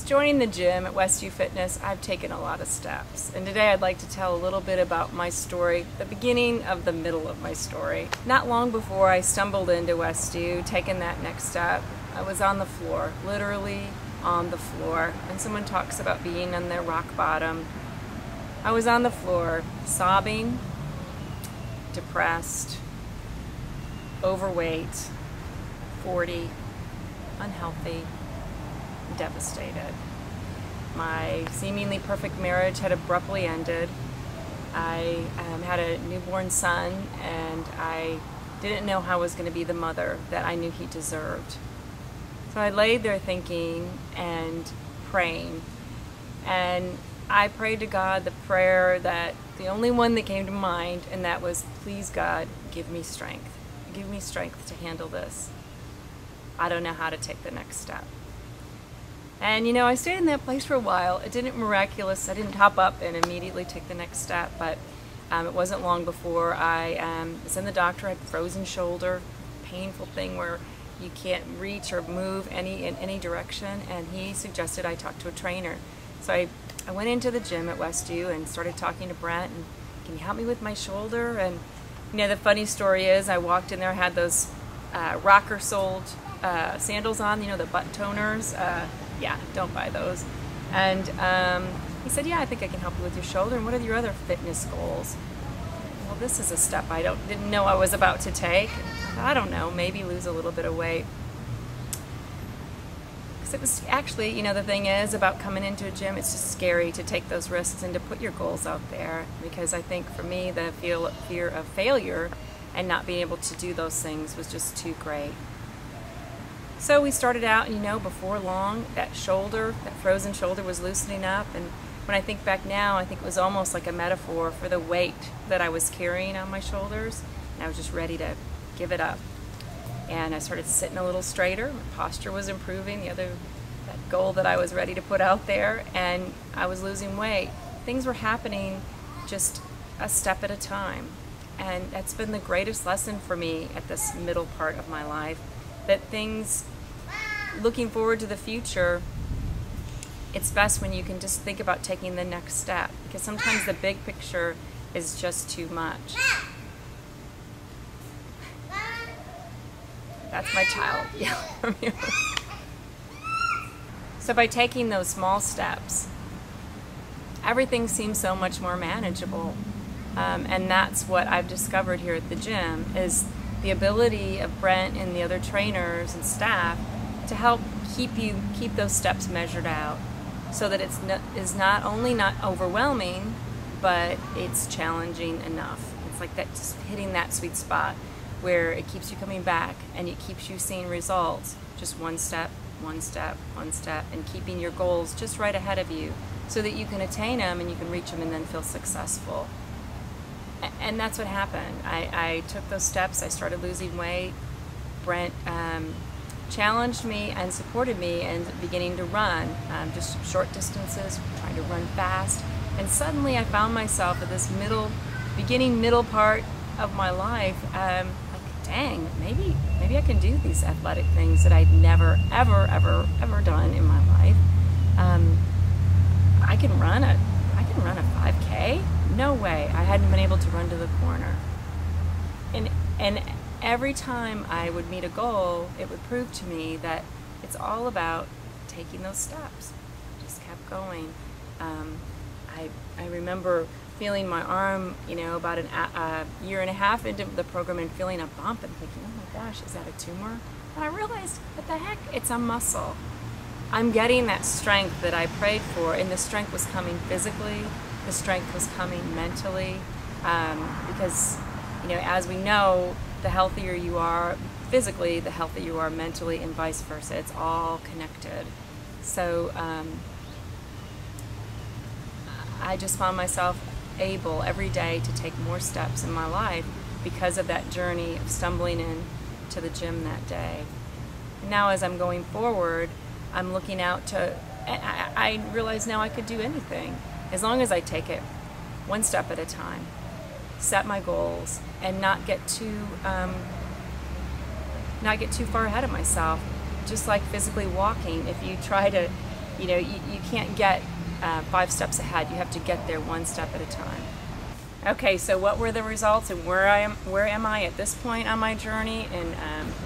joining the gym at Westview Fitness, I've taken a lot of steps. And today I'd like to tell a little bit about my story, the beginning of the middle of my story. Not long before I stumbled into Westview, taking that next step, I was on the floor, literally on the floor. And someone talks about being on their rock bottom. I was on the floor, sobbing, depressed, overweight, 40, unhealthy, devastated. My seemingly perfect marriage had abruptly ended. I had a newborn son, and I didn't know how I was going to be the mother that I knew he deserved. So I laid there thinking and praying, and I prayed to God the prayer that the only one that came to mind, and that was, please God, give me strength. Give me strength to handle this. I don't know how to take the next step. And I stayed in that place for a while. It didn't miraculous. I didn't hop up and immediately take the next step, but it wasn't long before I was in the doctor. I had frozen shoulder, painful thing where you can't reach or move in any direction, and he suggested I talk to a trainer. So I went into the gym at Westview and started talking to Brent, and can you help me with my shoulder? And the funny story is I walked in there, I had those rocker-soled sandals on, the butt toners. Yeah, don't buy those. And he said, yeah, I think I can help you with your shoulder. And what are your other fitness goals? Well, this is a step I didn't know I was about to take. I don't know, maybe lose a little bit of weight. Because it was actually, the thing is about coming into a gym, it's just scary to take those risks and to put your goals out there. Because I think for me, the fear of failure and not being able to do those things was just too great. So we started out, before long, that frozen shoulder was loosening up. And when I think back now, I think it was almost like a metaphor for the weight that I was carrying on my shoulders. And I was just ready to give it up. And I started sitting a little straighter. My posture was improving, that goal that I was ready to put out there. And I was losing weight. Things were happening just a step at a time. And that's been the greatest lesson for me at this middle part of my life. That things, looking forward to the future, it's best when you can just think about taking the next step, because sometimes the big picture is just too much. That's my child yelling from you. So by taking those small steps, everything seems so much more manageable. And that's what I've discovered here at the gym, is the ability of Brent and the other trainers and staff to help keep those steps measured out, so that it's not only not overwhelming, but it's challenging enough. It's like that, just hitting that sweet spot where it keeps you coming back and it keeps you seeing results, just one step, one step, one step, and keeping your goals just right ahead of you so that you can attain them and you can reach them and then feel successful. And that's what happened. I took those steps. I started losing weight. Brent challenged me and supported me in beginning to run, just short distances, trying to run fast. And suddenly I found myself at this middle part of my life, like, dang, maybe I can do these athletic things that I'd never, ever done in my life. I can run a 5K. No way. I hadn't been able to run to the corner. And every time I would meet a goal, it would prove to me that it's all about taking those steps. Just kept going. I remember feeling my arm, about a year and a half into the program, and feeling a bump and thinking, oh my gosh, is that a tumor? And I realized, what the heck? It's a muscle. I'm getting that strength that I prayed for, and the strength was coming physically. The strength was coming mentally, because, as we know, the healthier you are physically, the healthier you are mentally, and vice versa. It's all connected. So I just found myself able every day to take more steps in my life because of that journey of stumbling into the gym that day. Now as I'm going forward, I'm looking out to, I realize now I could do anything. As long as I take it one step at a time, set my goals, and not get too far ahead of myself. Just like physically walking, if you try to you can't get 5 steps ahead. You have to get there one step at a time. Okay, so what were the results, and where am I at this point on my journey, and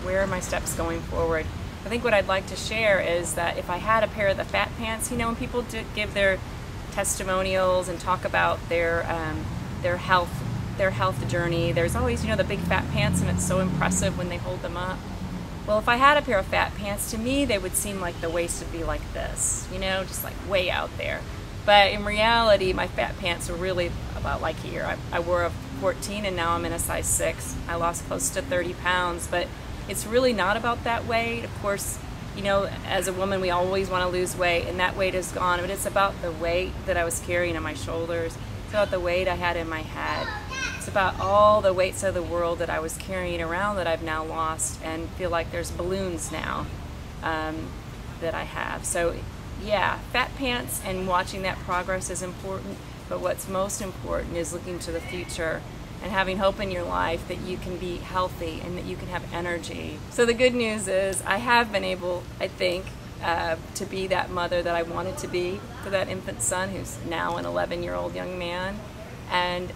where are my steps going forward? I think what I'd like to share is that if I had a pair of the fat pants, when people give their testimonials and talk about their health journey, there's always the big fat pants, and it's so impressive when they hold them up. Well, if I had a pair of fat pants, to me they would seem like the waist would be like this, just like way out there. But in reality, my fat pants were really about like here. I wore a 14 and now I'm in a size 6. I lost close to 30 pounds, but it's really not about that weight. Of course, as a woman, we always want to lose weight, and that weight is gone, but it's about the weight that I was carrying on my shoulders. It's about the weight I had in my head. It's about all the weights of the world that I was carrying around that I've now lost and feel like there's balloons now that I have. So yeah, fat pants and watching that progress is important, but what's most important is looking to the future and having hope in your life that you can be healthy and that you can have energy. So the good news is I have been able, I think, to be that mother that I wanted to be for that infant son who's now an 11-year-old young man. And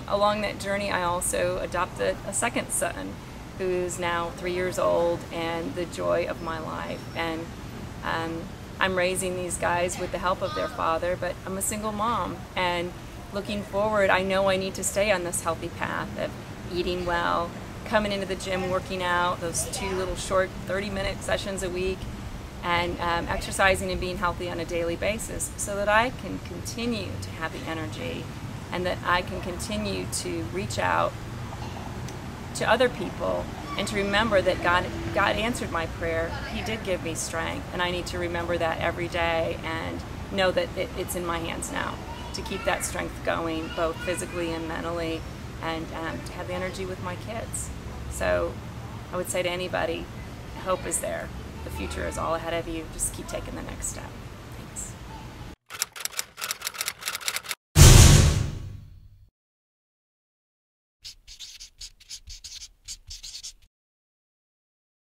along that journey, I also adopted a second son who's now 3 years old and the joy of my life. And I'm raising these guys with the help of their father, but I'm a single mom. And looking forward, I know I need to stay on this healthy path of eating well, coming into the gym, working out, those 2 little short 30-minute sessions a week, and exercising and being healthy on a daily basis so that I can continue to have the energy and that I can continue to reach out to other people and to remember that God answered my prayer. He did give me strength, and I need to remember that every day and know that it's in my hands now to keep that strength going, both physically and mentally, and to have the energy with my kids. So I would say to anybody, hope is there. The future is all ahead of you. Just keep taking the next step.